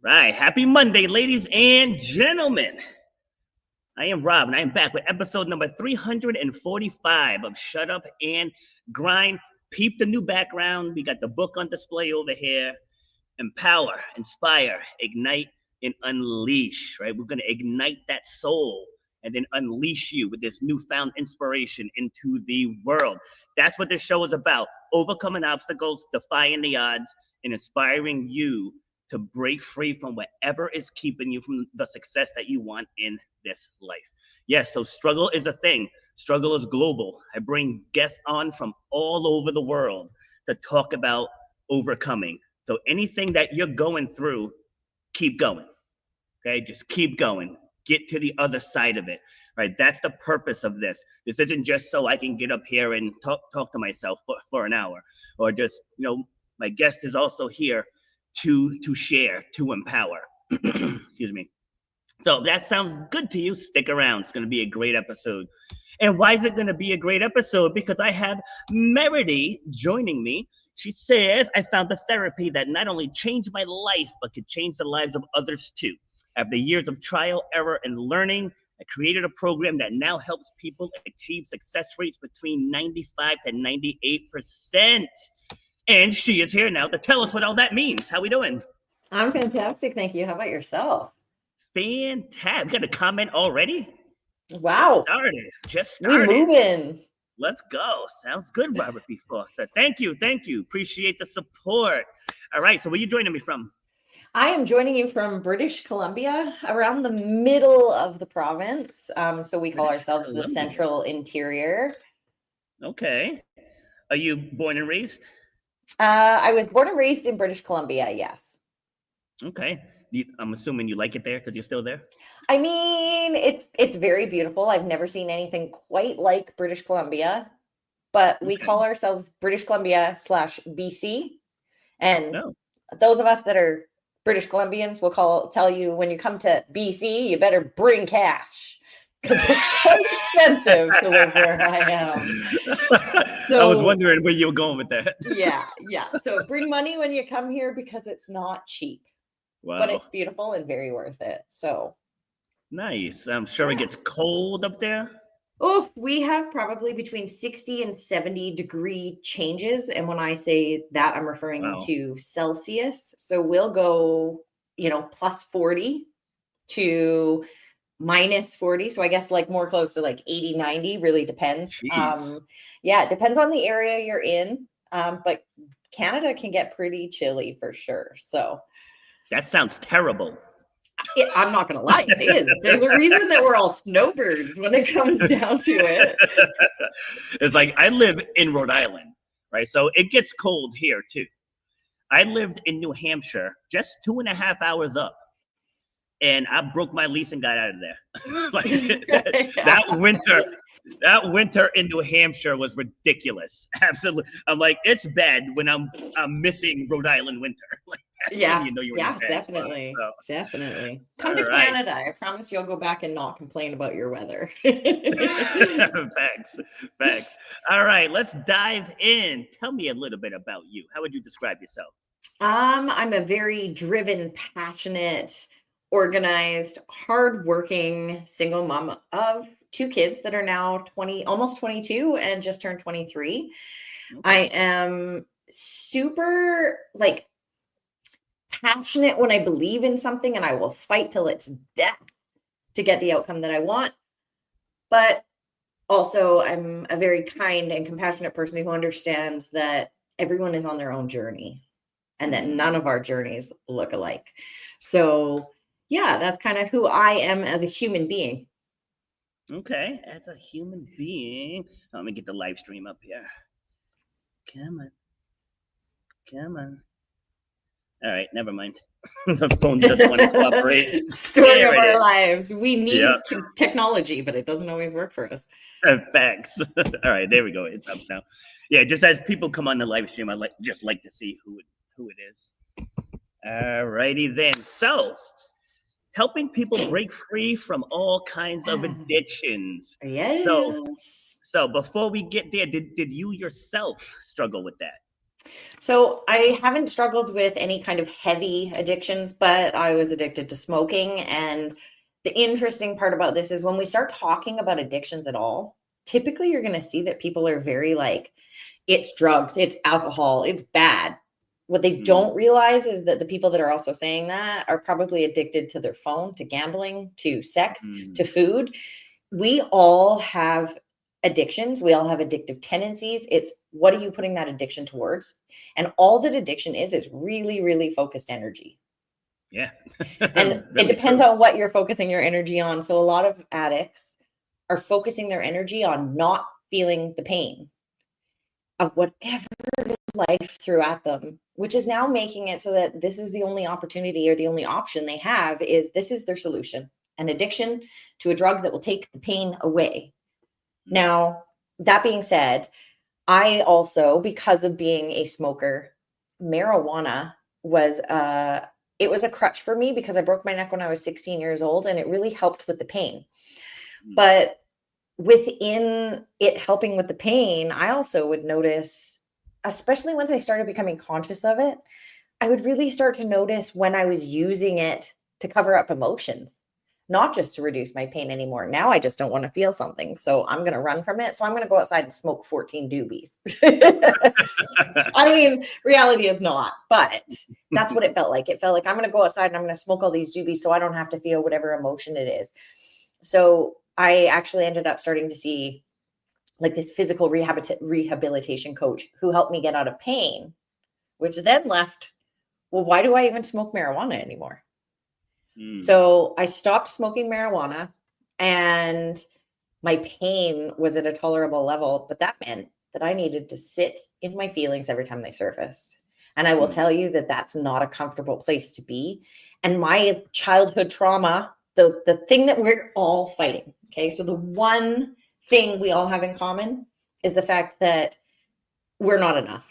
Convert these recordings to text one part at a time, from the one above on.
Right. Happy Monday, ladies and gentlemen. I am Rob, and I am back with episode number 345 of Shut Up and Grind. Peep the new background. We got the book on display over here. Empower, inspire, ignite, and unleash, right? We're going to ignite that soul and then unleash you with this newfound inspiration into the world. That's what this show is about. Overcoming obstacles, defying the odds, and inspiring you to break free from whatever is keeping you from the success that you want in this life. Yes, so struggle is a thing. Struggle is global. I bring guests on from all over the world to talk about overcoming. So anything that you're going through, keep going. Okay, just keep going. Get to the other side of it. Right? That's the purpose of this. This isn't just so I can get up here and talk to myself for an hour, or just, my guest is also here to share, to empower. Excuse me. So if that sounds good to you, stick around. It's going to be a great episode. And why is it going to be a great episode? Because I have Meredy joining me. She says, I found the therapy that not only changed my life, but could change the lives of others too. After years of trial, error, and learning, I created a program that now helps people achieve success rates between 95 to 98%. And she is here now to tell us what all that means. How we doing? I'm fantastic, thank you. How about yourself? Fantastic. Got a comment already? Wow. Just started. We moving. Let's go. Sounds good, Robert B. Foster. Thank you. Appreciate the support. All right, so where are you joining me from? I am joining you from British Columbia, around the middle of the province. So we call ourselves the Central Interior. Okay. Are you born and raised? I was born and raised in British Columbia, yes. Okay. I'm assuming you like it there because you're still there? I mean, it's very beautiful. I've never seen anything quite like British Columbia, but we call ourselves British Columbia / BC. And those of us that are British Columbians will tell you when you come to BC, you better bring cash. Because it's quite expensive to live where I am. So, I was wondering where you were going with that. Yeah. So bring money when you come here because it's not cheap. Wow. But it's beautiful and very worth it. So nice. I'm sure it gets cold up there. Oh, we have probably between 60 and 70 degree changes. And when I say that, I'm referring to Celsius. So we'll go, plus 40 to minus 40. So I guess like more close to like 80, 90, really depends. It depends on the area you're in. But Canada can get pretty chilly for sure. So that sounds terrible. I'm not going to lie, it is. There's a reason that we're all snowbirds when it comes down to it. It's like I live in Rhode Island, right? So it gets cold here too. I lived in New Hampshire, just 2.5 hours up. And I broke my lease and got out of there. That winter in New Hampshire was ridiculous. Absolutely. I'm like, it's bad when I'm missing Rhode Island winter. Definitely. Definitely. Come to Canada. I promise you'll go back and not complain about your weather. Facts. All right, let's dive in. Tell me a little bit about you. How would you describe yourself? I'm a very driven, passionate, organized, hardworking single mom of 2 kids that are now almost 22 and just turned 23. Okay. I am super passionate when I believe in something, and I will fight till it's death to get the outcome that I want. But also I'm a very kind and compassionate person who understands that everyone is on their own journey and that none of our journeys look alike. So yeah, that's kind of who I am as a human being. Okay, as a human being. Let me get the live stream up here. Come on. All right, never mind. The phone doesn't want to cooperate. Story of our lives. We need technology, but it doesn't always work for us. Thanks. All right, there we go. It's up now. Yeah, just as people come on the live stream, I like to see who it is. All righty then. So, helping people break free from all kinds of addictions. Yes. So before we get there, did you yourself struggle with that? So I haven't struggled with any kind of heavy addictions, but I was addicted to smoking. And the interesting part about this is when we start talking about addictions at all, typically you're going to see that people are very like, it's drugs, it's alcohol, it's bad. What they don't realize is that the people that are also saying that are probably addicted to their phone, to gambling, to sex, to food. We all have addictions. We all have addictive tendencies. It's what are you putting that addiction towards? And all that addiction is really, really focused energy. Yeah. And it depends on what you're focusing your energy on. So a lot of addicts are focusing their energy on not feeling the pain of whatever life threw at them, which is now making it so that this is the only opportunity or the only option they have is this is their solution, an addiction to a drug that will take the pain away. Now, that being said, I also, because of being a smoker, marijuana was it was a crutch for me because I broke my neck when I was 16 years old and it really helped with the pain. But within it helping with the pain, I also would notice, especially once I started becoming conscious of it, I would really start to notice when I was using it to cover up emotions, not just to reduce my pain anymore. Now I just don't want to feel something. So I'm going to run from it. So I'm going to go outside and smoke 14 doobies. I mean, reality is not, but that's what it felt like. It felt like I'm going to go outside and I'm going to smoke all these doobies so I don't have to feel whatever emotion it is. So I actually ended up starting to see like this physical rehabilitation coach who helped me get out of pain, which then left, well, why do I even smoke marijuana anymore? So I stopped smoking marijuana and my pain was at a tolerable level, but that meant that I needed to sit in my feelings every time they surfaced. And I will tell you that that's not a comfortable place to be. And my childhood trauma, the thing that we're all fighting, okay? So the one thing we all have in common is the fact that we're not enough.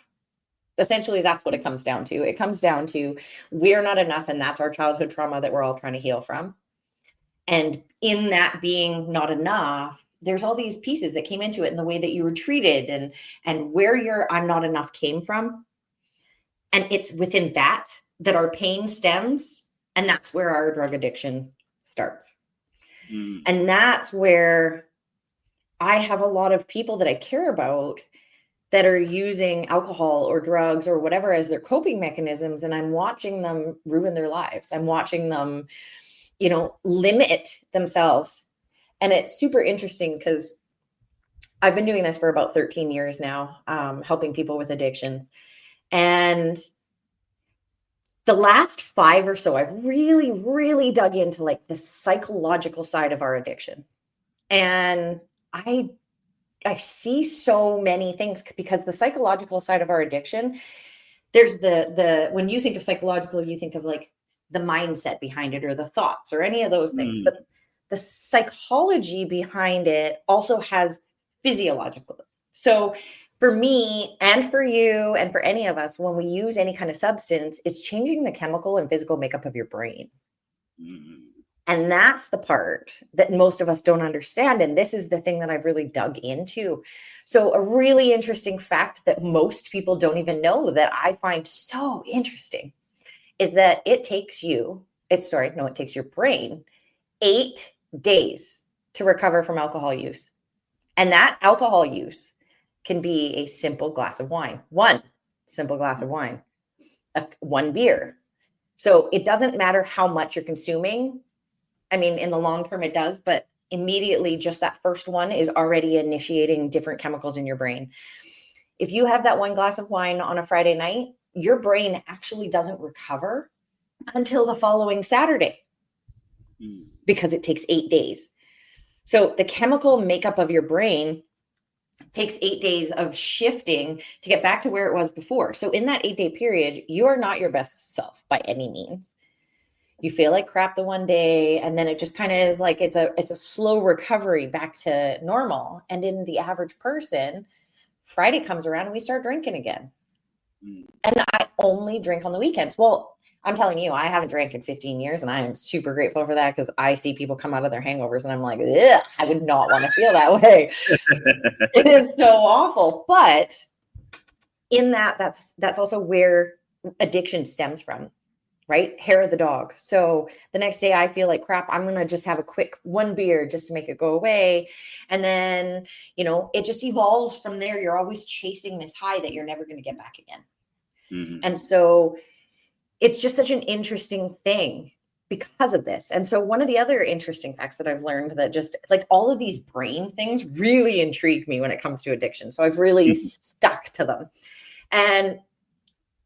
Essentially, that's what it comes down to. It comes down to we're not enough, and that's our childhood trauma that we're all trying to heal from. And in that being not enough, there's all these pieces that came into it and the way that you were treated and where your I'm not enough came from. And it's within that our pain stems, and that's where our drug addiction starts. And that's where I have a lot of people that I care about that are using alcohol or drugs or whatever as their coping mechanisms. And I'm watching them ruin their lives. I'm watching them, limit themselves. And it's super interesting because I've been doing this for about 13 years now, helping people with addictions. And the last 5 or so, I've really, really dug into like the psychological side of our addiction. And I see so many things because the psychological side of our addiction, there's the when you think of psychological, you think of like the mindset behind it or the thoughts or any of those things. But the psychology behind it also has physiological. So for me and for you and for any of us, when we use any kind of substance, it's changing the chemical and physical makeup of your brain. And that's the part that most of us don't understand. And this is the thing that I've really dug into. So a really interesting fact that most people don't even know that I find so interesting is that it takes your brain 8 days to recover from alcohol use. And that alcohol use can be a simple glass of wine, one simple glass of wine, one beer. So it doesn't matter how much you're consuming. I mean, in the long term, it does, but immediately just that first one is already initiating different chemicals in your brain. If you have that one glass of wine on a Friday night, your brain actually doesn't recover until the following Saturday because it takes 8 days. So the chemical makeup of your brain takes 8 days of shifting to get back to where it was before. So in that 8-day period, you are not your best self by any means. You feel like crap the one day, and then it just kind of is like it's a slow recovery back to normal. And in the average person, Friday comes around and we start drinking again. And I only drink on the weekends. Well, I'm telling you, I haven't drank in 15 years, and I am super grateful for that because I see people come out of their hangovers, and I'm like, ugh, I would not want to feel that way. It is so awful. But in that's also where addiction stems from, right? Hair of the dog. So the next day I feel like crap, I'm going to just have a quick one beer just to make it go away. And then, it just evolves from there. You're always chasing this high that you're never going to get back again. Mm-hmm. And so it's just such an interesting thing because of this. And so one of the other interesting facts that I've learned that just like all of these brain things really intrigue me when it comes to addiction. So I've really stuck to them. And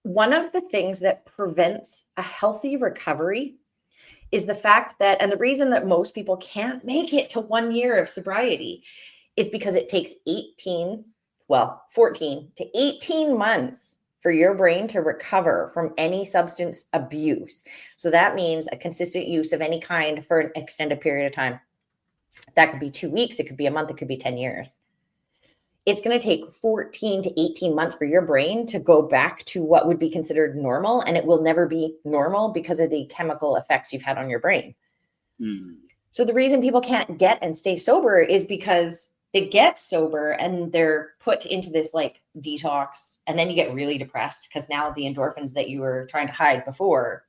one of the things that prevents a healthy recovery is the fact that, and the reason that most people can't make it to 1 year of sobriety is because it takes 14 to 18 months for your brain to recover from any substance abuse. So that means a consistent use of any kind for an extended period of time. That could be 2 weeks, it could be a month, it could be 10 years. It's going to take 14 to 18 months for your brain to go back to what would be considered normal. And it will never be normal because of the chemical effects you've had on your brain. Mm. So the reason people can't get and stay sober is because they get sober and they're put into this like detox. And then you get really depressed because now the endorphins that you were trying to hide before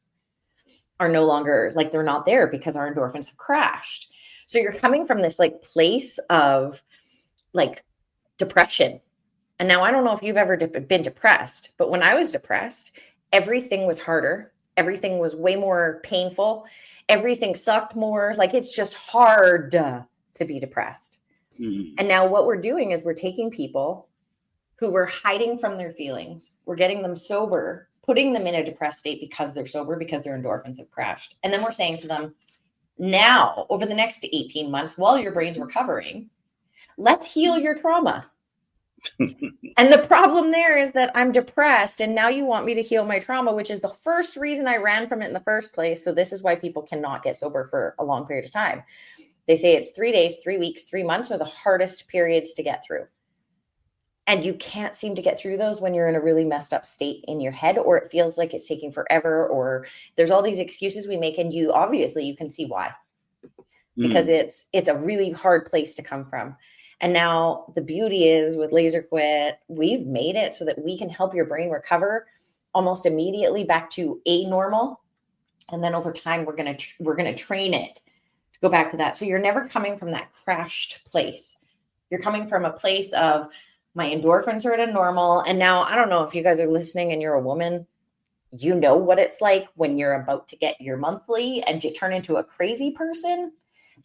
are no longer, like, they're not there because our endorphins have crashed. So you're coming from this like place of like depression. And now I don't know if you've ever been depressed, but when I was depressed, everything was harder. Everything was way more painful. Everything sucked more. Like, it's just hard to be depressed. Mm-hmm. And now what we're doing is we're taking people who were hiding from their feelings. We're getting them sober, putting them in a depressed state because they're sober, because their endorphins have crashed. And then we're saying to them, now, over the next 18 months, while your brain's recovering, let's heal your trauma. And the problem there is that I'm depressed and now you want me to heal my trauma, which is the first reason I ran from it in the first place. So this is why people cannot get sober for a long period of time. They say it's 3 days, 3 weeks, 3 months are the hardest periods to get through. And you can't seem to get through those when you're in a really messed up state in your head, or it feels like it's taking forever, or there's all these excuses we make. And you can see why, because it's a really hard place to come from. And now the beauty is with Laser Quit, we've made it so that we can help your brain recover almost immediately back to a normal. And then over time, we're going to train it to go back to that. So you're never coming from that crashed place. You're coming from a place of my endorphins are at a normal. And now I don't know if you guys are listening and you're a woman, you know what it's like when you're about to get your monthly and you turn into a crazy person.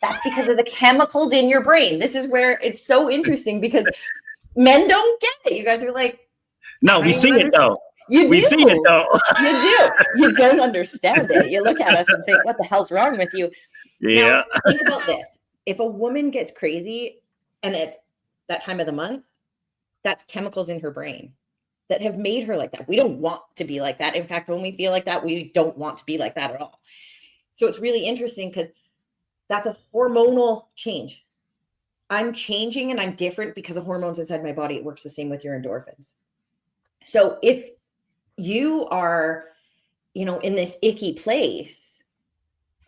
That's because of the chemicals in your brain. This is where it's so interesting because men don't get it. You guys are like, no, we see it though. You do. We see it though. You do. You don't understand it. You look at us and think, what the hell's wrong with you? Yeah. Now, think about this. If a woman gets crazy and it's that time of the month, that's chemicals in her brain that have made her like that. We don't want to be like that. In fact, when we feel like that, we don't want to be like that at all. So it's really interesting because that's a hormonal change. I'm changing and I'm different because of hormones inside my body. It works the same with your endorphins. So if you are, in this icky place,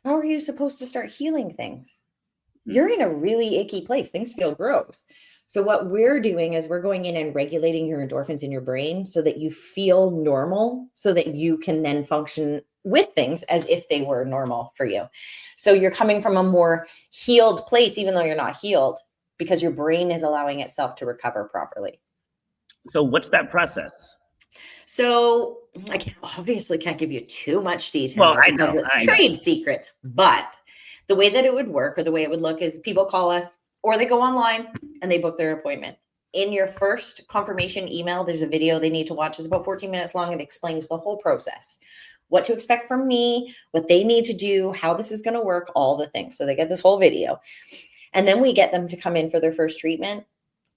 how are you supposed to start healing things? You're in a really icky place. Things feel gross. So what we're doing is we're going in and regulating your endorphins in your brain so that you feel normal, so that you can then function with things as if they were normal for you. So you're coming from a more healed place, even though you're not healed, because your brain is allowing itself to recover properly. So what's that process? So I obviously can't give you too much detail. Well, I know. It's trade secret, but the way that it would work, or the way it would look, is people call us or they go online and they book their appointment. In your first confirmation email, there's a video they need to watch. It's about 14 minutes long. It explains the whole process, what to expect from me, what they need to do, how this is going to work, all the things. So they get this whole video. And then we get them to come in for their first treatment.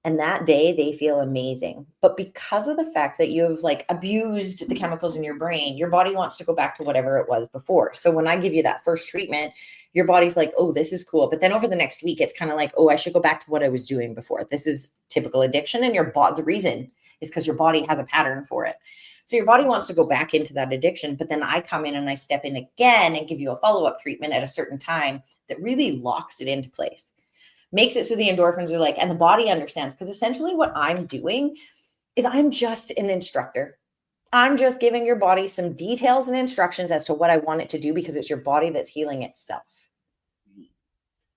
And that day they feel amazing. But because of the fact that you've abused the chemicals in your brain, your body wants to go back to whatever it was before. So when I give you that first treatment, your body's like, oh, this is cool. But then over the next week, it's kind of like, oh, I should go back to what I was doing before. This is typical addiction. And the reason is because your body has a pattern for it. So your body wants to go back into that addiction. But then I come in and I step in again and give you a follow-up treatment at a certain time that really locks it into place. Makes it so the endorphins are and the body understands, because essentially what I'm doing is I'm just an instructor. I'm just giving your body some details and instructions as to what I want it to do, because it's your body that's healing itself.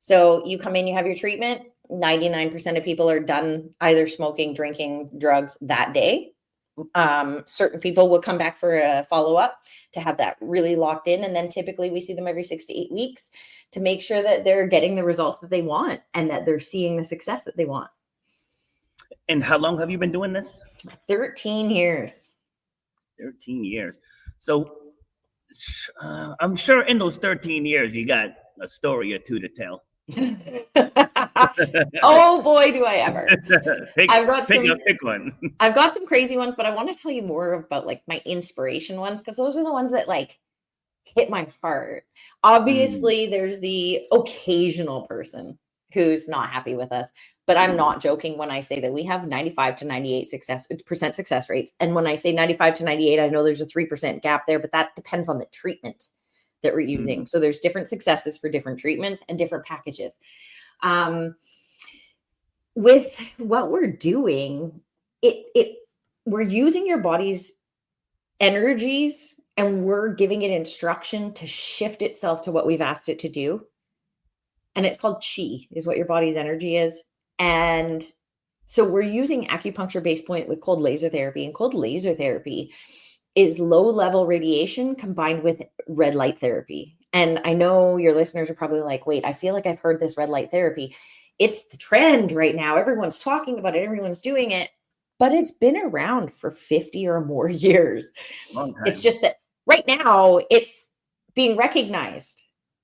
So you come in, you have your treatment. 99% of people are done either smoking, drinking, drugs that day. Certain people will come back for a follow-up to have that really locked in. And then typically we see them every 6 to 8 weeks to make sure that they're getting the results that they want and that they're seeing the success that they want. And how long have you been doing this? 13 years. 13 years. So I'm sure in those 13 years, you got a story or two to tell. Oh boy, do I ever. pick one. I've got some crazy ones, but I want to tell you more about like my inspiration ones, because those are the ones that like hit my heart. Obviously, there's the occasional person who's not happy with us, but I'm not joking when I say that we have 95 to 98% success rates. And when I say 95 to 98, I know there's a 3% gap there, but that depends on the treatment that we're using. So there's different successes for different treatments and different packages. With what we're doing, we're using your body's energies and we're giving it instruction to shift itself to what we've asked it to do. And it's called chi, is what your body's energy is. And so we're using acupuncture base point with cold laser therapy, and cold laser therapy is low-level radiation combined with red light therapy. And I know your listeners are probably like, wait, I feel like I've heard this red light therapy. It's the trend right now. Everyone's talking about it. Everyone's doing it, but it's been around for 50 or more years. Long time. It's just that right now it's being recognized.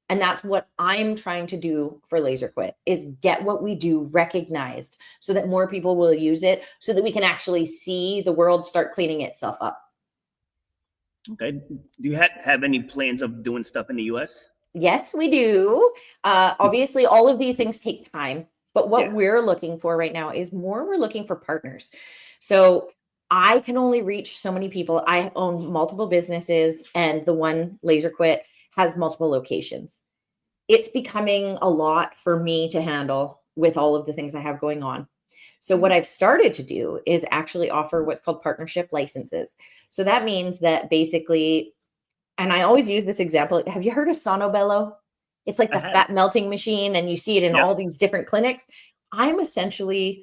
And that's what I'm trying to do for Laser Quit, is get what we do recognized so that more people will use it, so that we can actually see the world start cleaning itself up. Okay. Do you have any plans of doing stuff in the US? Yes, we do. Obviously, all of these things take time, but what we're looking for right now is we're looking for partners. So I can only reach so many people. I own multiple businesses, and the one, Laser Quit, has multiple locations. It's becoming a lot for me to handle with all of the things I have going on. So what I've started to do is actually offer what's called partnership licenses. So that means that basically, and I always use this example. Have you heard of Sonobello? It's like the fat melting machine, and you see it in all these different clinics. I'm essentially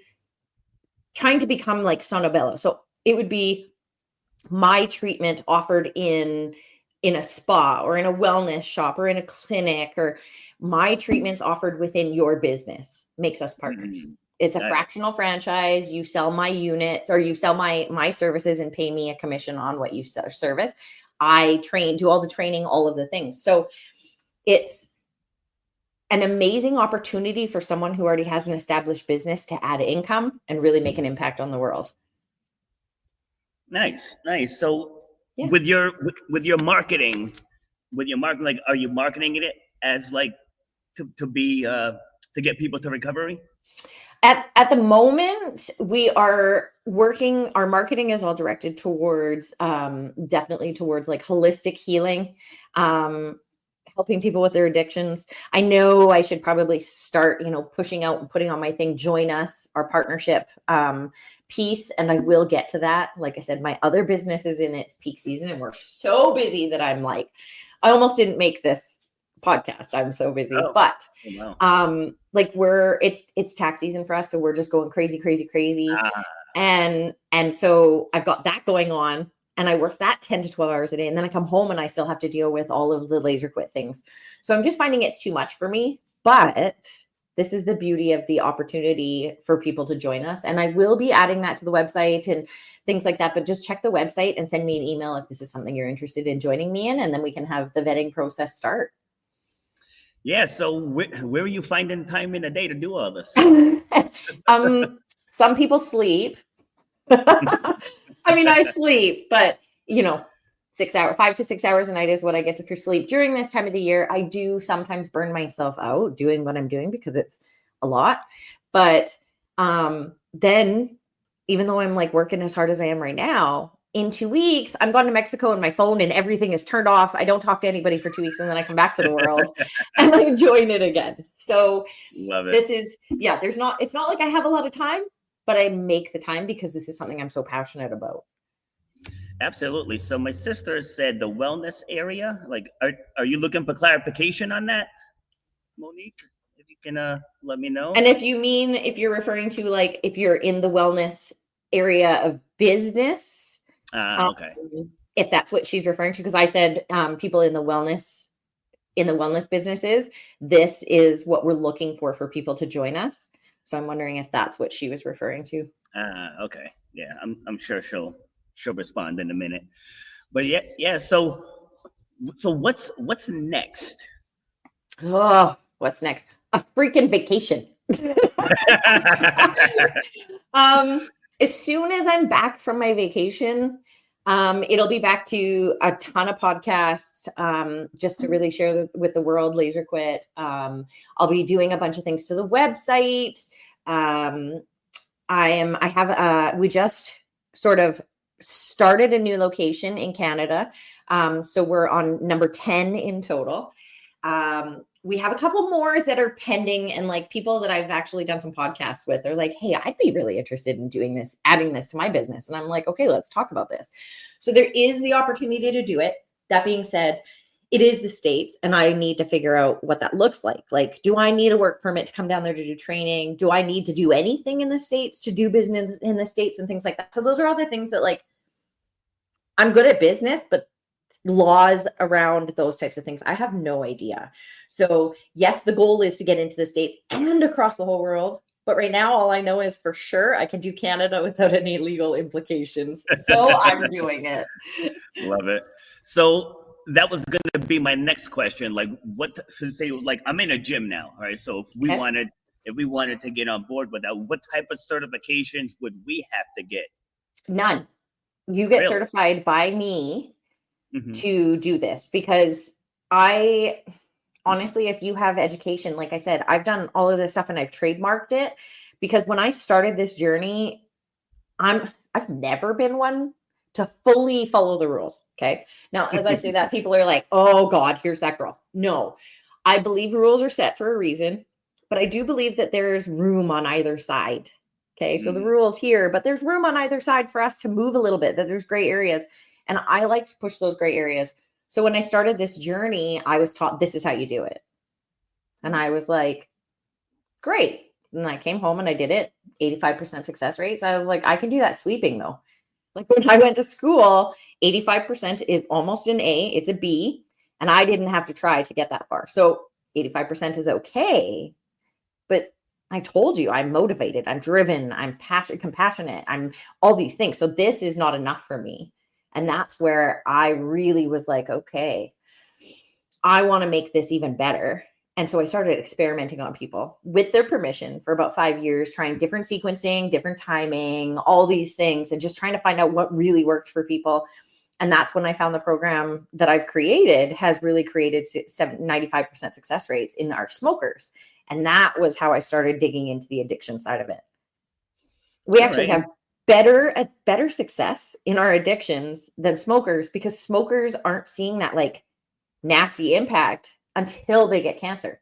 trying to become like Sonobello. So it would be my treatment offered in a spa or in a wellness shop or in a clinic, or my treatments offered within your business makes us partners. It's a fractional franchise. You sell my unit, or you sell my services and pay me a commission on what you service. I do all the training, all of the things. So it's an amazing opportunity for someone who already has an established business to add income and really make an impact on the world. Nice. So with your marketing, like, are you marketing it as like to get people to recovery? At the moment, we are working. Our marketing is all directed towards definitely towards like holistic healing, helping people with their addictions. I know I should probably start, pushing out and putting on my thing, join us, our partnership piece. And I will get to that. Like I said, my other business is in its peak season, and we're so busy that I'm like, I almost didn't make this podcast. I'm so busy, but like it's tax season for us. So we're just going crazy. And so I've got that going on, and I work that 10 to 12 hours a day. And then I come home and I still have to deal with all of the Laser Quit things. So I'm just finding it's too much for me, but this is the beauty of the opportunity for people to join us. And I will be adding that to the website and things like that, but just check the website and send me an email if this is something you're interested in joining me in. And then we can have the vetting process start. Yeah. So where are you finding time in a day to do all this? Some people sleep. I mean, I sleep, but 5 to 6 hours a night is what I get to sleep during this time of the year. I do sometimes burn myself out doing what I'm doing because it's a lot. But then even though I'm like working as hard as I am right now, in 2 weeks, I'm gone to Mexico and my phone and everything is turned off. I don't talk to anybody for 2 weeks, and then I come back to the world and I join it again. So love it. This is, it's not like I have a lot of time, but I make the time because this is something I'm so passionate about. Absolutely. So my sister said the wellness area. Like, are you looking for clarification on that, Monique? If you can let me know. And if you're referring to like if you're in the wellness area of business, Okay. If that's what she's referring to, because I said people in the wellness businesses, this is what we're looking for people to join us. So I'm wondering if that's what she was referring to. Okay. Yeah, I'm sure she'll respond in a minute. But yeah. So what's next? Oh, what's next? A freaking vacation. As soon as I'm back from my vacation, it'll be back to a ton of podcasts, just to really share with the world Laser Quit. I'll be doing a bunch of things to the website. We just sort of started a new location in Canada. So we're on number 10 in total. We have a couple more that are pending, and like people that I've actually done some podcasts with are like, hey, I'd be really interested in doing this, adding this to my business. And I'm like, okay, let's talk about this. So there is the opportunity to do it. That being said, it is the States, and I need to figure out what that looks like. Like, do I need a work permit to come down there to do training? Do I need to do anything in the States to do business in the States and things like that? So those are all the things that, like, I'm good at business, but laws around those types of things, I have no idea. So yes, the goal is to get into the States and across the whole world. But right now, all I know is for sure I can do Canada without any legal implications. So I'm doing it. Love it. So that was going to be my next question. Like, what to say? Like, I'm in a gym now, right? So if we wanted to get on board with that, what type of certifications would we have to get? None. You get certified by me to do this, because honestly, if you have education, like I said, I've done all of this stuff and I've trademarked it, because when I started this journey, I've never been one to fully follow the rules. Okay. Now, as I say that, people are like, oh God, here's that girl. No, I believe rules are set for a reason, but I do believe that there's room on either side. Okay. So the rules here, but there's room on either side for us to move a little bit, that there's gray areas. And I like to push those gray areas. So when I started this journey, I was taught this is how you do it. And I was like, great. And I came home and I did it. 85% success rates. I was like, I can do that sleeping though. Like when I went to school, 85% is almost an A. It's a B. And I didn't have to try to get that far. So 85% is okay. But I told you, I'm motivated. I'm driven. I'm compassionate. I'm all these things. So this is not enough for me. And that's where I really was like, okay, I want to make this even better. And so I started experimenting on people with their permission for about 5 years, trying different sequencing, different timing, all these things, and just trying to find out what really worked for people. And that's when I found the program that I've created has really created 95% success rates in our smokers. And that was how I started digging into the addiction side of it. We actually have better success in our addictions than smokers, because smokers aren't seeing that like nasty impact until they get cancer.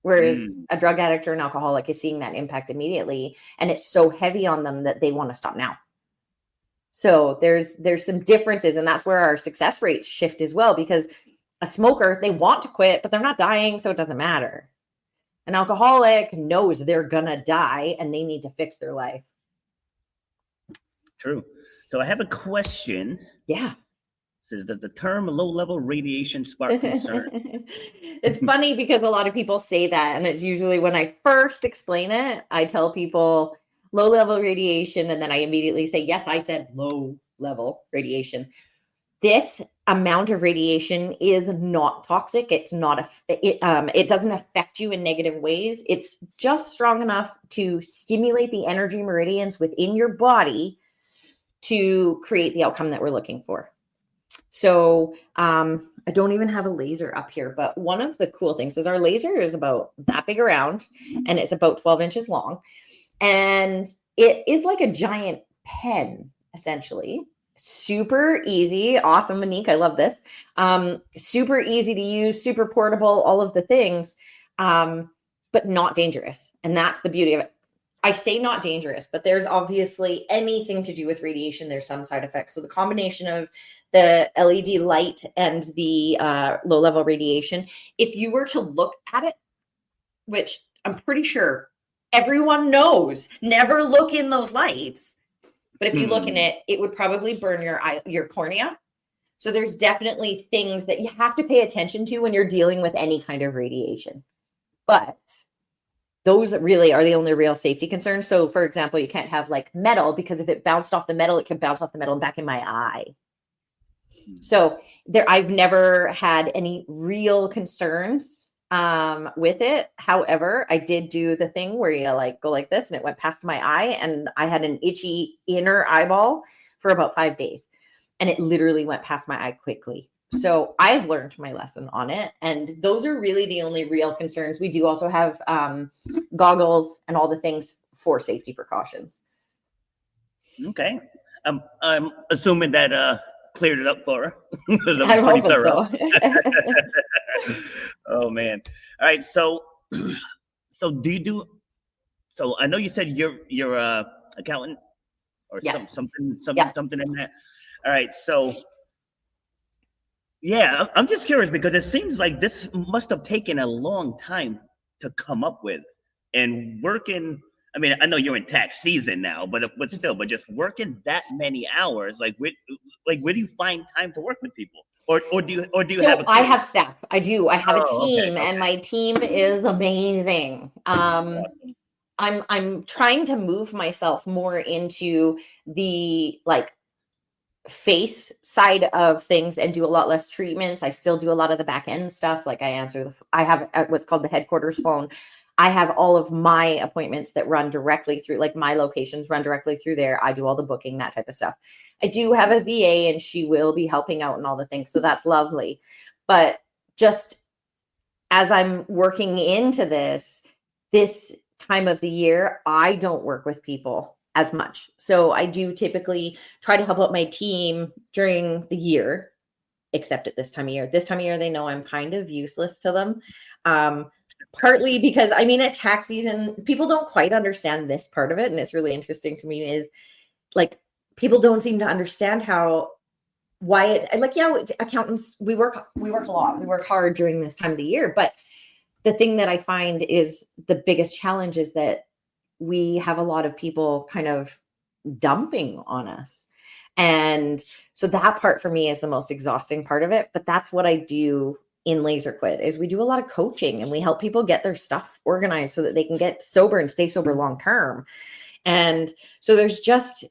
Whereas a drug addict or an alcoholic is seeing that impact immediately, and it's so heavy on them that they want to stop now. So there's some differences, and that's where our success rates shift as well, because a smoker, they want to quit, but they're not dying, so it doesn't matter. An alcoholic knows they're gonna die and they need to fix their life. True. So I have a question. Yeah. Says, does the term low-level radiation spark concern? It's funny because a lot of people say that, and it's usually when I first explain it, I tell people low-level radiation, and then I immediately say, yes, I said low-level radiation. This amount of radiation is not toxic. It's not it doesn't affect you in negative ways. It's just strong enough to stimulate the energy meridians within your body to create the outcome that we're looking for. So I don't even have a laser up here, but one of the cool things is our laser is about that big around, and it's about 12 inches long. And it is like a giant pen, essentially. Super easy. Awesome, Monique. I love this. Super easy to use, super portable, all of the things, but not dangerous. And that's the beauty of it. I say not dangerous, but there's obviously anything to do with radiation. There's some side effects. So the combination of the LED light and the low level radiation, if you were to look at it, which I'm pretty sure everyone knows, never look in those lights. But if you look in it, it would probably burn your cornea. So there's definitely things that you have to pay attention to when you're dealing with any kind of radiation. But those really are the only real safety concerns. So for example, you can't have like metal, because if it bounced off the metal, it could bounce off the metal and back in my eye. So I've never had any real concerns with it. However, I did do the thing where you like go like this and it went past my eye, and I had an itchy inner eyeball for about 5 days, and it literally went past my eye quickly. So I've learned my lesson on it. And those are really the only real concerns. We do also have goggles and all the things for safety precautions. Okay. I'm assuming that cleared it up for her. I'm hoping so. Oh, man. All right. So do you do, so I know you said you're a accountant or something in that. All right. So yeah, I'm just curious because it seems like this must have taken a long time to come up with, and working. I mean, I know you're in tax season now, but still, just working that many hours, like where do you find time to work with people, or do you have? I have staff. I do. I have a team, and my team is amazing. Awesome. I'm trying to move myself more into the like face side of things and do a lot less treatments. I still do a lot of the back end stuff. Like I have what's called the headquarters phone. I have all of my appointments that run directly through, like my locations run directly through there. I do all the booking, that type of stuff. I do have a VA and she will be helping out and all the things. So that's lovely. But just as I'm working into this time of the year, I don't work with people as much. So I do typically try to help out my team during the year, except at this time of year. This time of year, they know I'm kind of useless to them. Partly because, I mean, at tax season, people don't quite understand this part of it. And it's really interesting to me is like, people don't seem to understand accountants, we work a lot. We work hard during this time of the year. But the thing that I find is the biggest challenge is that we have a lot of people kind of dumping on us. And so that part for me is the most exhausting part of it. But that's what I do in Laser Quit is we do a lot of coaching and we help people get their stuff organized so that they can get sober and stay sober long term. And so there's just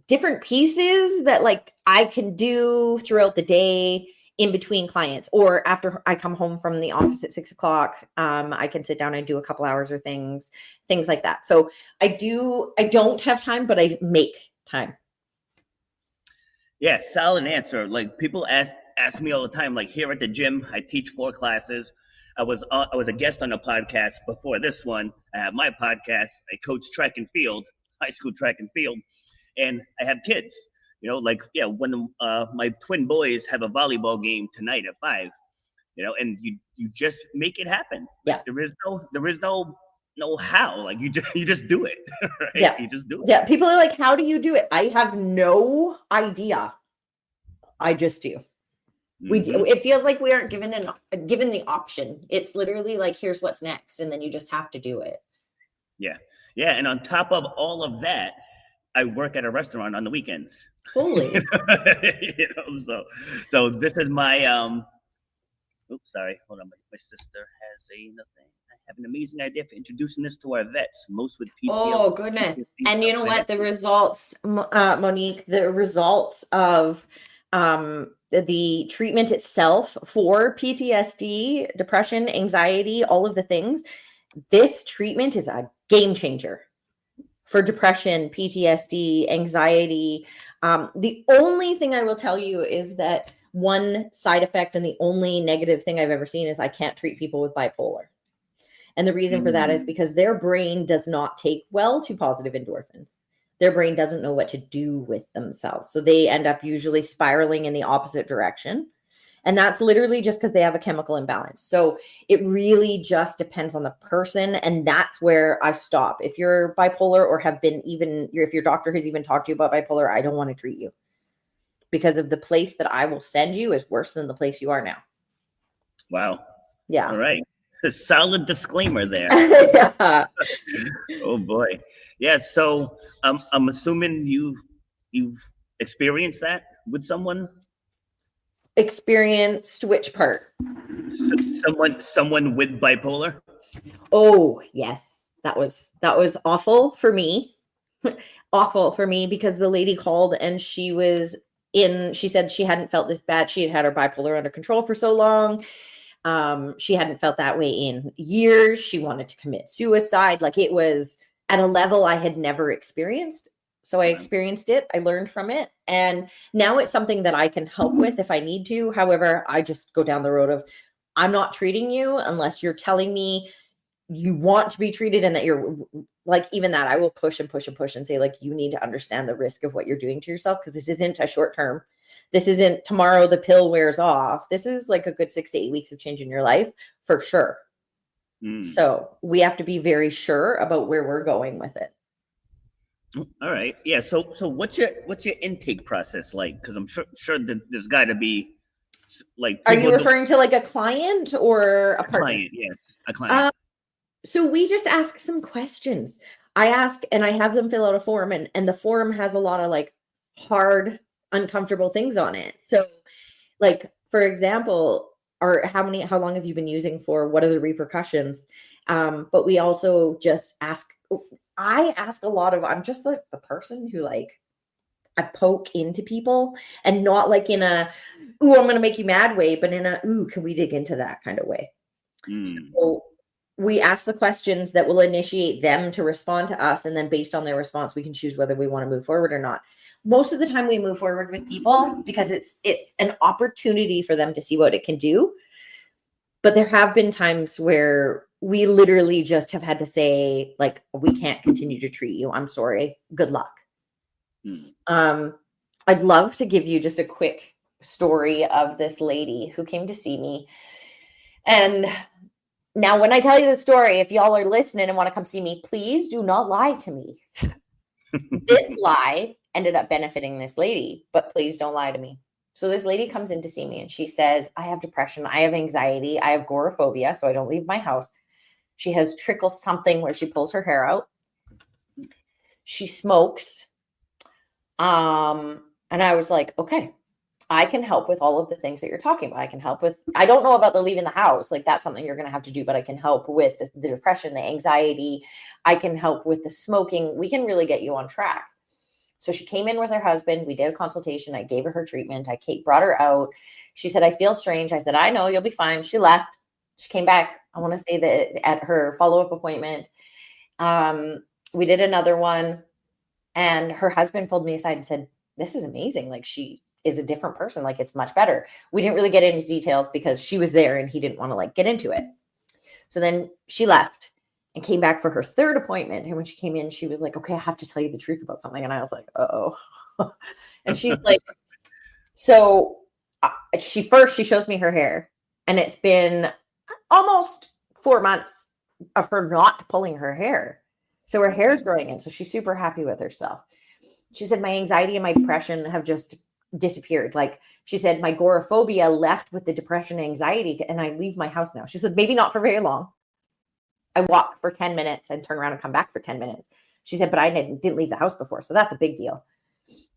different pieces that like I can do throughout the day in between clients, or after I come home from the office at 6 o'clock, I can sit down and do a couple hours or things like that. So I don't have time, but I make time. Yeah, solid answer. Like people ask me all the time, like here at the gym, I teach 4 classes. I was a guest on a podcast before this one. I have my podcast. I coach track and field, high school track and field, and I have kids. You know, like when my twin boys have a volleyball game tonight at 5, you know, and you just make it happen. Yeah, like, there is no how. Like you just do it. Right? Yeah, you just do it. Yeah, people are like, how do you do it? I have no idea. I just do. We do. It feels like we aren't given the option. It's literally like, here's what's next, and then you just have to do it. Yeah, and on top of all of that, I work at a restaurant on the weekends. Holy. So this is my oops, sorry, hold on. My sister has nothing. I have an amazing idea for introducing this to our vets, most with PTO. Oh goodness! And you know what? The results, Monique, the results of the treatment itself for PTSD, depression, anxiety, all of the things. This treatment is a game changer for depression, PTSD, anxiety. The only thing I will tell you is that one side effect and the only negative thing I've ever seen is I can't treat people with bipolar. And the reason for that is because their brain does not take well to positive endorphins. Their brain doesn't know what to do with themselves. So they end up usually spiraling in the opposite direction. And that's literally just because they have a chemical imbalance. So it really just depends on the person. And that's where I stop. If you're bipolar or have been if your doctor has even talked to you about bipolar, I don't want to treat you, because of the place that I will send you is worse than the place you are now. Wow. Yeah. All right. A solid disclaimer there. Yeah. Oh boy. Yeah. So I'm assuming you've experienced that with someone. Experienced which part? Someone with bipolar. Oh, yes. That was awful for me. Awful for me, because the lady called and she said she hadn't felt this bad. She had had her bipolar under control for so long. She hadn't felt that way in years. She wanted to commit suicide. Like, it was at a level I had never experienced. So I experienced it. I learned from it. And now it's something that I can help with if I need to. However, I just go down the road of, I'm not treating you unless you're telling me you want to be treated, and that you're like, even that I will push and push and push and say, like, you need to understand the risk of what you're doing to yourself, because this isn't a short term. This isn't tomorrow the pill wears off. This is like a good 6 to 8 weeks of changing your life for sure. So we have to be very sure about where we're going with it. All right. Yeah. So what's your intake process like? Because I'm sure that there's got to be like. Are you referring to like a client or a partner? Client? Yes, a client. So we just ask some questions. I ask, and I have them fill out a form, and the form has a lot of like hard, uncomfortable things on it. So, like, for example, how long have you been using for? What are the repercussions? But we also just ask. I ask a lot of. I'm just like the person who, like, I poke into people, and not like in a, ooh, I'm gonna make you mad way, but in a, ooh, can we dig into that kind of way? So we ask the questions that will initiate them to respond to us. And then based on their response, we can choose whether we want to move forward or not. Most of the time we move forward with people because it's an opportunity for them to see what it can do. But there have been times where we literally just have had to say, like, we can't continue to treat you. I'm sorry. Good luck. I'd love to give you just a quick story of this lady who came to see me. And now, when I tell you the story, if y'all are listening and want to come see me, please do not lie to me. This lie ended up benefiting this lady, but please don't lie to me. So this lady comes in to see me and she says, I have depression, I have anxiety, I have agoraphobia, so I don't leave my house. She has trickle something where she pulls her hair out. She smokes. And I was like, okay, I can help with all of the things that you're talking about. I can help with, I don't know about the leaving the house. Like, that's something you're going to have to do, but I can help with the depression, the anxiety. I can help with the smoking. We can really get you on track. So she came in with her husband. We did a consultation. I gave her treatment. Brought her out. She said, I feel strange. I said, I know, you'll be fine. She left. She came back. I want to say that at her follow-up appointment, we did another one, and her husband pulled me aside and said, this is amazing. Like, she is a different person. Like, it's much better. We didn't really get into details because she was there and he didn't want to like get into it. So then she left and came back for her third appointment. And when she came in, she was like, okay, I have to tell you the truth about something. And I was like, uh-oh. And she's like, so she shows me her hair, and it's been almost 4 months of her not pulling her hair. So her hair is growing in. So she's super happy with herself. She said, my anxiety and my depression have just disappeared. Like, she said, my agoraphobia left with the depression and anxiety, and I leave my house now. She said, maybe not for very long. I walk for 10 minutes and turn around and come back for 10 minutes. She said, but I didn't leave the house before. So that's a big deal.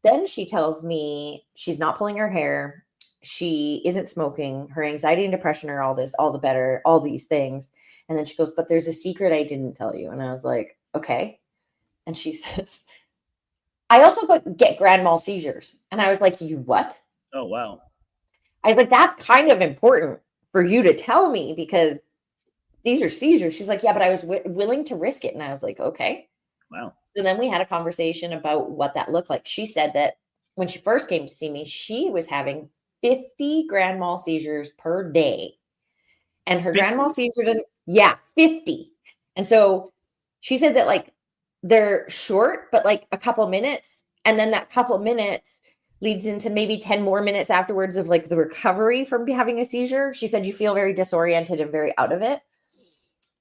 Then she tells me she's not pulling her hair. She isn't smoking. Her anxiety and depression are all the better, all these things. And then she goes, but there's a secret I didn't tell you. And I was like, okay. And she says, I also get grand mal seizures. And I was like, you what? Oh, wow. I was like, that's kind of important for you to tell me, because these are seizures. She's like, yeah, but I was willing to risk it. And I was like, okay. Wow. So then we had a conversation about what that looked like. She said that when she first came to see me, she was having 50 grand mal seizures per day. And her 50? Grand mal seizure didn't, 50. And so she said that, like, they're short, but like a couple minutes. And then that couple minutes leads into maybe 10 more minutes afterwards of like the recovery from having a seizure. She said you feel very disoriented and very out of it.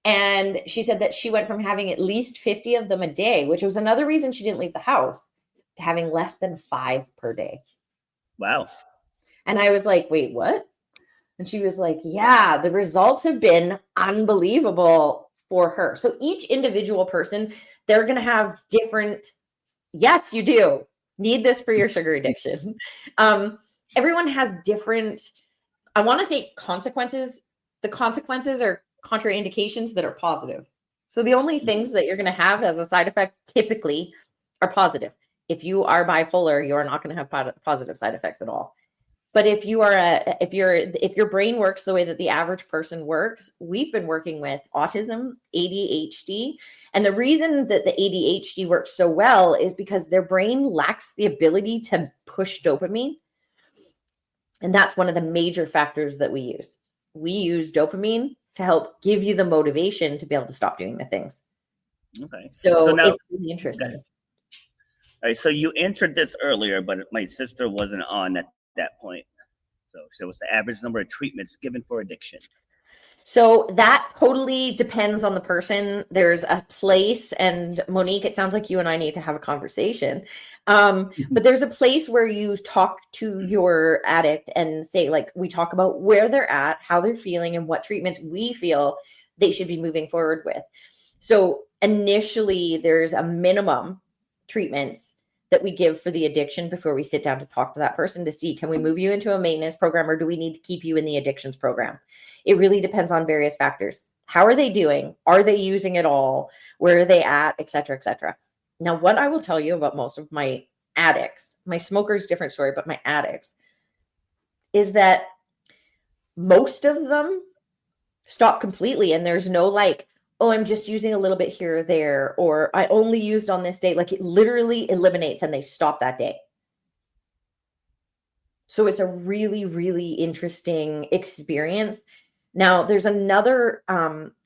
And she said that she went from having at least 50 of them a day, which was another reason she didn't leave the house, to having less than 5 per day. Wow. And I was like, wait, what? And she was like, yeah, the results have been unbelievable for her. So each individual person, they're going to have different, yes, you do need this for your sugar addiction. Everyone has different, I want to say consequences. The consequences are contraindications that are positive. So the only things that you're going to have as a side effect typically are positive. If you are bipolar, you're not going to have positive side effects at all. But if you are if your brain works the way that the average person works, we've been working with autism, ADHD, and the reason that the ADHD works so well is because their brain lacks the ability to push dopamine. And that's one of the major factors that we use. We use dopamine to help give you the motivation to be able to stop doing the things. Okay. So now, it's really interesting. all right. So you answered this earlier, but my sister wasn't on at that point. So what's the average number of treatments given for addiction? So that totally depends on the person. There's a place, and Monique, it sounds like you and I need to have a conversation. But there's a place where you talk to your addict and say, like, we talk about where they're at, how they're feeling, and what treatments we feel they should be moving forward with. So initially, there's a minimum treatments that we give for the addiction before we sit down to talk to that person to see, can we move you into a maintenance program or do we need to keep you in the addictions program? It really depends on various factors. How are they doing? Are they using it all? Where are they at? Et cetera, et cetera. Now, what I will tell you about most of my addicts, my smokers, different story, but my addicts, is that most of them stop completely. And there's no like, oh, I'm just using a little bit here or there, or I only used on this day. Like it literally eliminates and they stop that day. So it's a really, really interesting experience. Now, there's another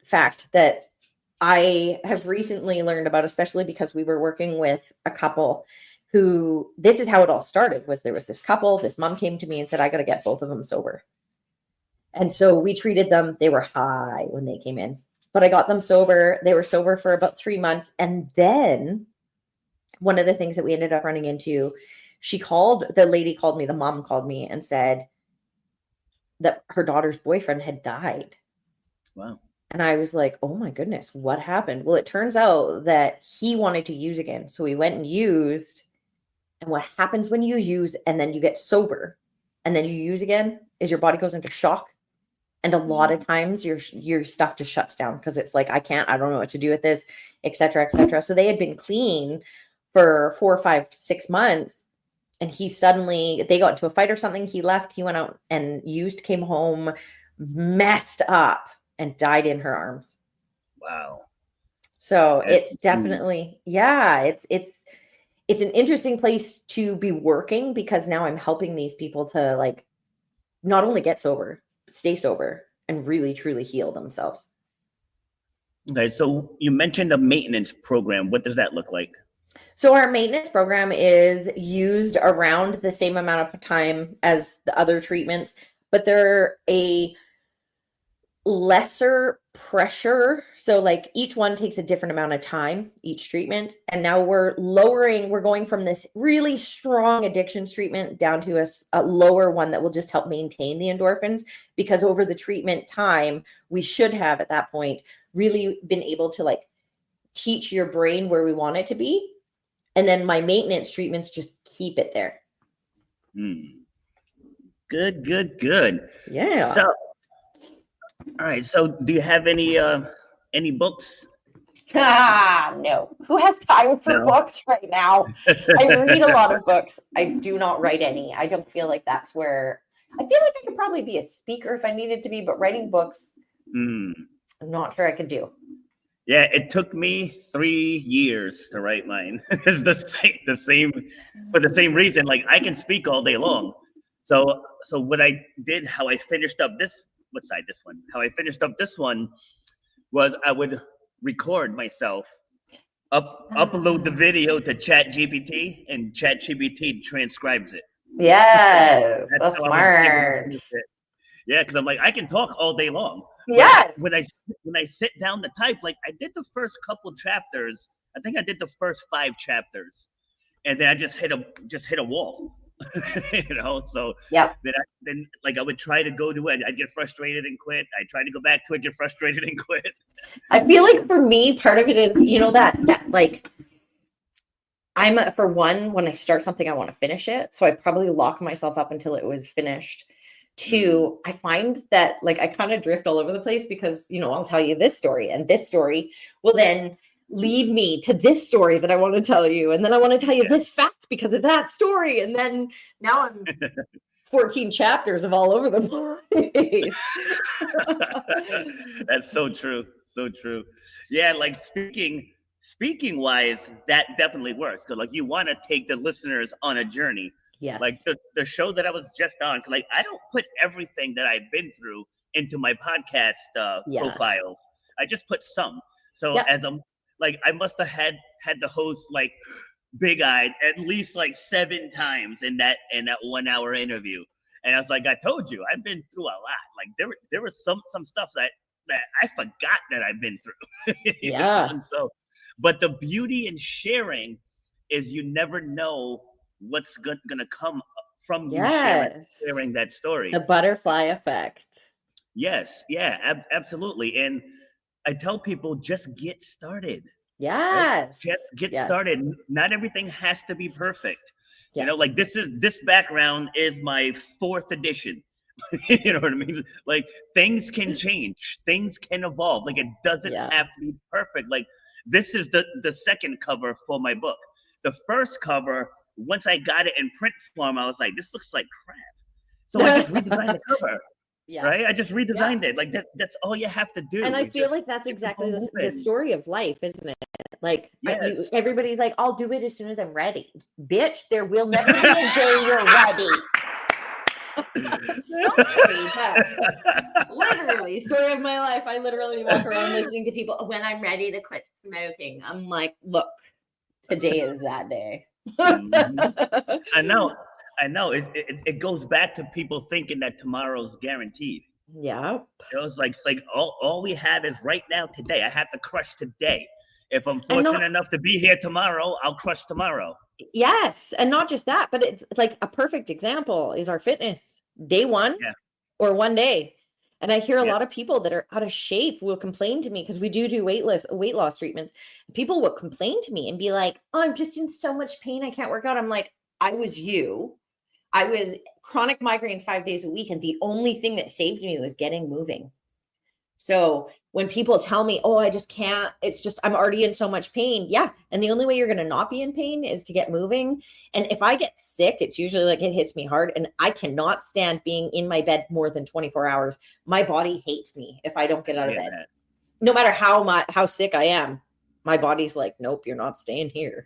fact that I have recently learned about, especially because we were working with a couple who, this is how it all started, was there was this couple, this mom came to me and said, I got to get both of them sober. And so we treated them, they were high when they came in, but I got them sober. They were sober for about 3 months. And then one of the things that we ended up running into, the mom called me and said that her daughter's boyfriend had died. Wow. And I was like, oh my goodness, what happened? Well, it turns out that he wanted to use again. So we went and used. And what happens when you use and then you get sober and then you use again is your body goes into shock. And a lot of times your stuff just shuts down because it's like, I don't know what to do with this, et cetera, et cetera. So they had been clean for 4, 5, 6 months. And they got into a fight or something. He left, he went out and used, came home, messed up and died in her arms. Wow. So it's definitely, it's an interesting place to be working because now I'm helping these people to like, not only get sober, stay sober and really truly heal themselves. Okay, so you mentioned a maintenance program. What does that look like? So our maintenance program is used around the same amount of time as the other treatments, but they're a lesser pressure. So like each one takes a different amount of time, each treatment. And now we're going from this really strong addictions treatment down to a lower one that will just help maintain the endorphins, because over the treatment time, we should have at that point really been able to like teach your brain where we want it to be. And then my maintenance treatments just keep it there. Good. Yeah. So, all right. So, do you have any books? No. Who has time for books right now? I read a lot of books. I do not write any. I don't feel like that's where I feel like I could probably be a speaker if I needed to be, but writing books, I'm not sure I could do. Yeah, it took me 3 years to write mine. It's the same for the same reason. Like I can speak all day long. So what I did, how I finished up this one was I would record myself, upload the video to ChatGPT, and ChatGPT transcribes it. Yes, That's that's how I was able to smart. finish it. Yeah, because I'm like, I can talk all day long, but Yes. when I sit down to type, like I did the first couple chapters. I think I did the first 5 chapters, and then I just hit a wall. So Yep. then like I would try to go to it, I'd get frustrated and quit. I try to go back to it, get frustrated and quit. I feel like for me, part of it is, that like I'm for one, when I start something, I want to finish it. So I probably lock myself up until it was finished. Two, I find that like I kind of drift all over the place because, I'll tell you this story and this story will then lead me to this story that I want to tell you. And then I want to tell you this fact because of that story. And then now I'm 14 chapters of all over the place. That's so true. So true. Yeah, like speaking wise, that definitely works because like you want to take the listeners on a journey. Like Yes. the show that I was just on, 'cause, like I don't put everything that I've been through into my podcast Yeah. profiles. I just put some. So Yep. as I'm like, I must have had the host like big eyed at least like 7 times in that 1 hour interview. And I was like, I told you, I've been through a lot. Like there was some stuff that I forgot that I've been through. Yeah. And so, but the beauty in sharing is you never know what's gonna come from you Yes. sharing that story. The butterfly effect. Yes, yeah, absolutely. And I tell people just get started. Right? Just Yes. get Yes. started. Not everything has to be perfect. Yeah. Like this background is my 4th edition. You know what I mean? Like things can change, things can evolve. Like it doesn't Yeah. have to be perfect. Like this is the second cover for my book. The first cover, once I got it in print form, I was like, this looks like crap. So I just redesigned the cover. Yeah. Right? I just Yeah. redesigned it. Like that's all you have to do. And I Is feel just like that's keep exactly on the moving. story of life, isn't it? Like Yes. everybody's like, I'll do it as soon as I'm ready. Bitch, there will never be a day you're ready. Sorry, but literally, story of my life. I literally walk around listening to people when I'm ready to quit smoking. I'm like, look, today is that day. Mhm. I know. I know. It goes back to people thinking that tomorrow's guaranteed. Yeah. It's like all we have is right now today. I have to crush today. If I'm And fortunate not enough to be here tomorrow, I'll crush tomorrow. Yes, and not just that, but it's like a perfect example is our fitness. Day one Yeah. or one day. And I hear a Yeah. lot of people that are out of shape will complain to me because we do weight loss treatments. People will complain to me and be like, "Oh, I'm just in so much pain. I can't work out." I'm like, I was you. I was chronic migraines 5 days a week, and the only thing that saved me was getting moving. So when people tell me, oh, I just can't, it's just, I'm already in so much pain. Yeah. And the only way you're going to not be in pain is to get moving. And if I get sick, it's usually like it hits me hard. And I cannot stand being in my bed more than 24 hours. My body hates me if I don't get out of bed. That. No matter how sick I am, my body's like, nope, you're not staying here.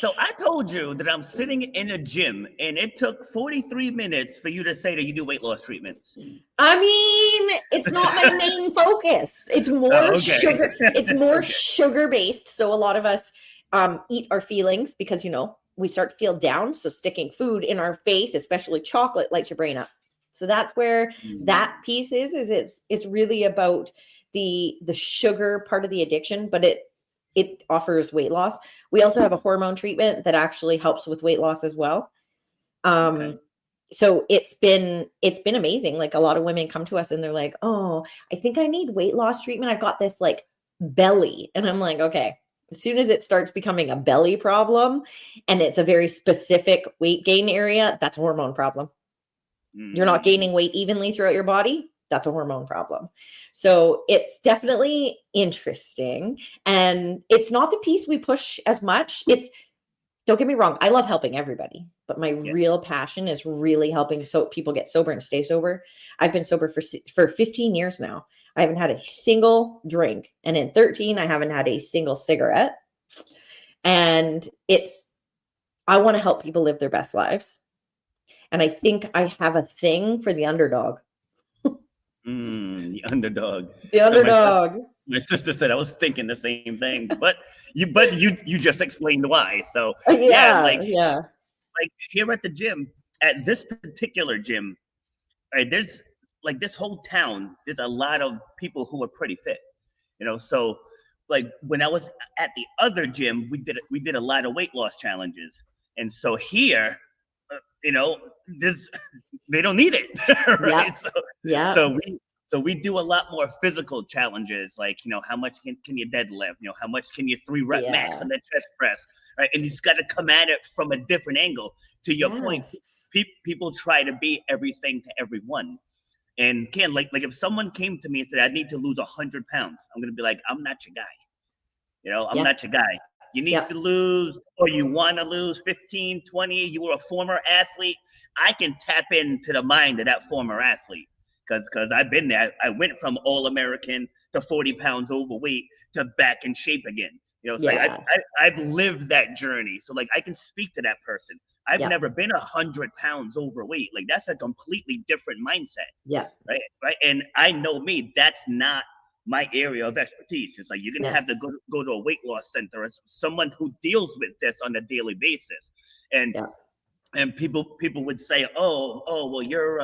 So I told you that I'm sitting in a gym, and it took 43 minutes for you to say that you do weight loss treatments. I mean, it's not my main focus. It's more okay. sugar. It's more Okay. sugar based. So a lot of us eat our feelings because we start to feel down. So sticking food in our face, especially chocolate, lights your brain up. So that's where that piece is. It's really about the sugar part of the addiction, but it offers weight loss. We also have a hormone treatment that actually helps with weight loss as well. So it's been amazing. Like a lot of women come to us and they're like, "Oh, I think I need weight loss treatment. I've got this like belly." And I'm like, "Okay, as soon as it starts becoming a belly problem and it's a very specific weight gain area, that's a hormone problem. You're not gaining weight evenly throughout your body, that's a hormone problem." So it's definitely interesting. And it's not the piece we push as much. Don't get me wrong, I love helping everybody, but my real passion is really helping people get sober and stay sober. I've been sober for 15 years now. I haven't had a single drink, and in 13 I haven't had a single cigarette. And I want to help people live their best lives. And I think I have a thing for the underdog. The underdog. The underdog. My sister said I was thinking the same thing, but you just explained why. So Yeah. like here at the gym, at this particular gym, right, there's like this whole town, there's a lot of people who are pretty fit, so like when I was at the other gym, we did a lot of weight loss challenges. And so here, you know, this they don't need it, right? Yeah. So Yeah. so we do a lot more physical challenges, like how much can you deadlift, how much can you 3 rep max Yeah. on the chest press, right? And you just got to come at it from a different angle. To your point, Yes. people try to be everything to everyone. And like if someone came to me and said, I need to lose 100 pounds, I'm gonna be like, I'm not your guy. I'm Yeah. not your guy. You need Yeah. to lose, or you want to lose 15, 20. You were a former athlete. I can tap into the mind of that former athlete because I've been there. I went from All-American to 40 pounds overweight to back in shape again. It's like Yeah. I've lived that journey. So like I can speak to that person. I've Yeah. never been 100 pounds overweight. Like that's a completely different mindset. Yeah. Right. And I know me, that's not my area of expertise. It's like you're gonna have to Yes. go to a weight loss center as someone who deals with this on a daily basis. And Yeah. and people would say, well, you're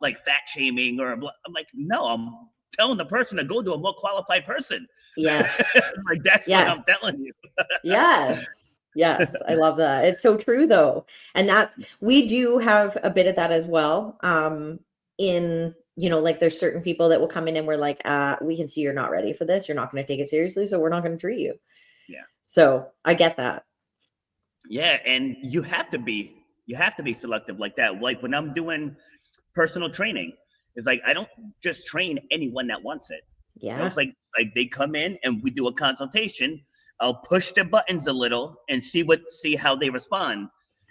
like fat shaming or I'm like, no, I'm telling the person to go to a more qualified person. Yes. Like that's what I'm Yes. telling you. Yes. Yes. I love that. It's so true though. And we do have a bit of that as well. In, like there's certain people that will come in and we're like, we can see you're not ready for this. You're not going to take it seriously. So we're not going to treat you. Yeah. So I get that. Yeah. And you have to be selective like that. Like when I'm doing personal training, it's like I don't just train anyone that wants it. Yeah. It's like they come in and we do a consultation. I'll push their buttons a little and see how they respond.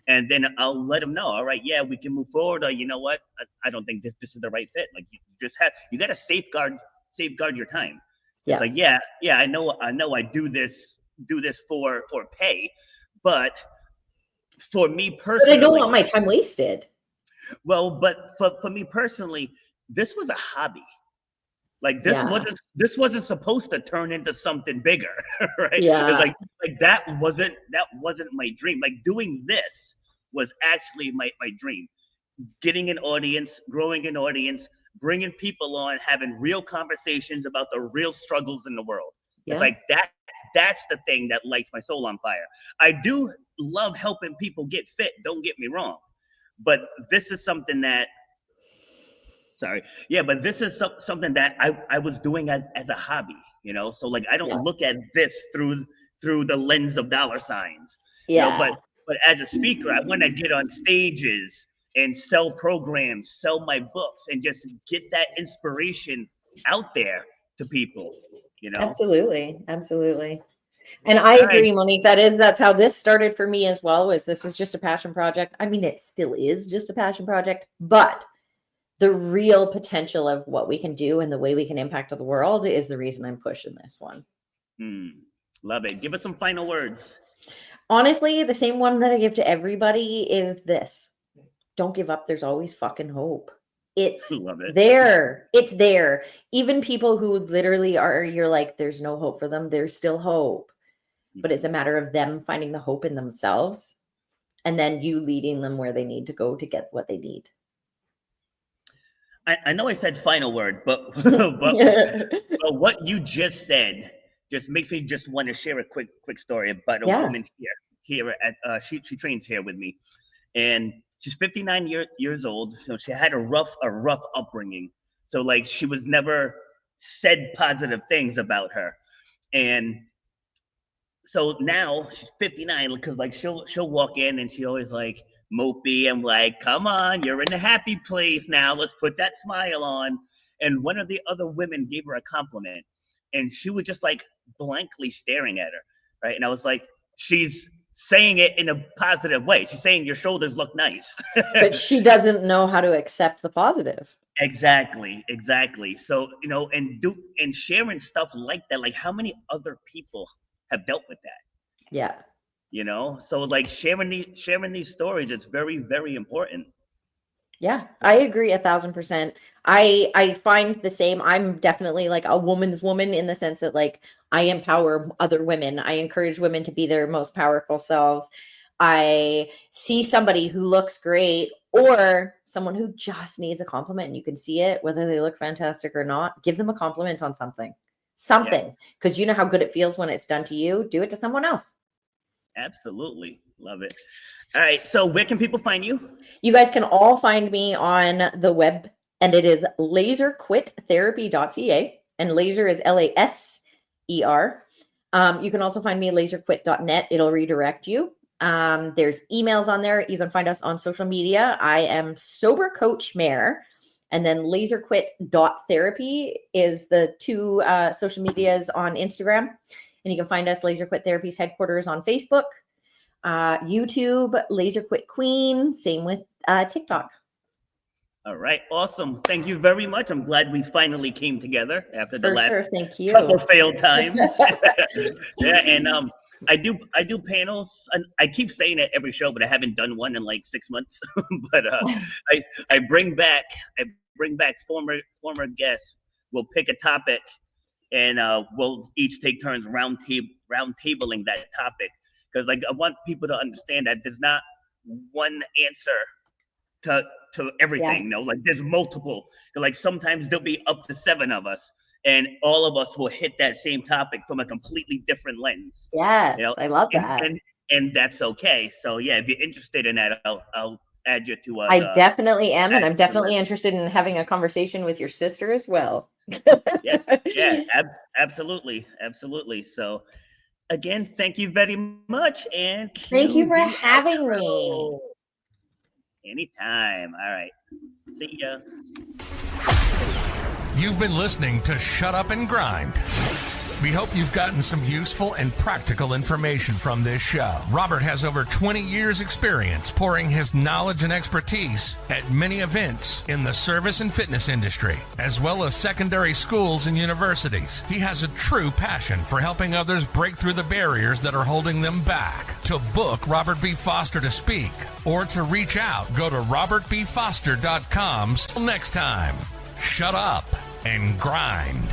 And then I'll let them know, all right, yeah, we can move forward. Or you know what? I don't think this is the right fit. Like you got to safeguard your time. It's Yeah. like, yeah, I know I do this for pay, but for me personally, but I don't want my time wasted. Well, but for me personally, this was a hobby. Like this wasn't supposed to turn into something bigger, right? Yeah. It's like that wasn't my dream. Like doing this was actually my dream. Getting an audience, growing an audience, bringing people on, having real conversations about the real struggles in the world. Yeah. It's like that's the thing that lights my soul on fire. I do love helping people get fit, don't get me wrong. But this is something that but this is something that I was doing as a hobby, so like I don't look at this through the lens of dollar signs. But as a speaker, I want to get on stages and sell programs, sell my books, and just get that inspiration out there to people. Absolutely. And I agree, Monique. That's how this started for me as well. This was just a passion project. I mean, it still is just a passion project, but the real potential of what we can do and the way we can impact the world is the reason I'm pushing this one. Love it. Give us some final words. Honestly, the same one that I give to everybody is this: don't give up. There's always fucking hope. It's there. It's there. Even people who literally you're like, there's no hope for them. There's still hope. But it's a matter of them finding the hope in themselves and then you leading them where they need to go to get what they need. I know I said final word, but what you just said just makes me just want to share a quick story about a woman here at she trains here with me, and she's 59 years old. So she had a rough upbringing. So like she was never said positive things about her, and so now she's 59 because like she'll walk in and she always like mopey. I'm like, come on, you're in a happy place now. Let's put that smile on. And one of the other women gave her a compliment and she was just like blankly staring at her. Right. And I was like, she's saying it in a positive way. She's saying your shoulders look nice. But she doesn't know how to accept the positive. Exactly. So, and sharing stuff like that, like how many other people have dealt with that. Yeah. So like sharing these stories, it's very, very important. Yeah, I agree 1,000%. I find the same. I'm definitely like a woman's woman in the sense that like I empower other women. I encourage women to be their most powerful selves. I see somebody who looks great or someone who just needs a compliment and you can see it, whether they look fantastic or not. Give them a compliment on something, because you know how good it feels when it's done to you. Do it to someone else. Absolutely. Love it. All right. So where can people find you? You guys can all find me on the web, and it is laserquittherapy.ca, and laser is LASER. You can also find me at laserquit.net. It'll redirect you. There's emails on there. You can find us on social media. I am Sober Coach Mare, and then laserquit.therapy is the two social medias on Instagram. And you can find us, Laser Quit Therapy's headquarters, on Facebook, YouTube, Laser Quit Queen, same with TikTok. All right. Awesome. Thank you very much. I'm glad we finally came together after the last Thank you. couple failed times. Yeah. And I do panels, and I keep saying it every show, but I haven't done one in like 6 months. But I bring back former guests. We'll pick a topic, and we'll each take turns round tabling that topic, because like I want people to understand that there's not one answer to everything. Yes. You know, like there's multiple. Like sometimes there'll be up to 7 of us, and all of us will hit that same topic from a completely different lens. Yes, you know? I love that. And that's okay. So yeah, if you're interested in that, I'll add you to us. I definitely am, and I'm definitely interested in having a conversation with your sister as well. Yeah, absolutely. So again, thank you very much, and thank you for having me. Anytime. All right. See ya. You've been listening to Shut Up and Grind. We hope you've gotten some useful and practical information from this show. Robert has over 20 years experience pouring his knowledge and expertise at many events in the service and fitness industry, as well as secondary schools and universities. He has a true passion for helping others break through the barriers that are holding them back. To book Robert B. Foster to speak or to reach out, go to robertbfoster.com. Till next time, shut up and grind.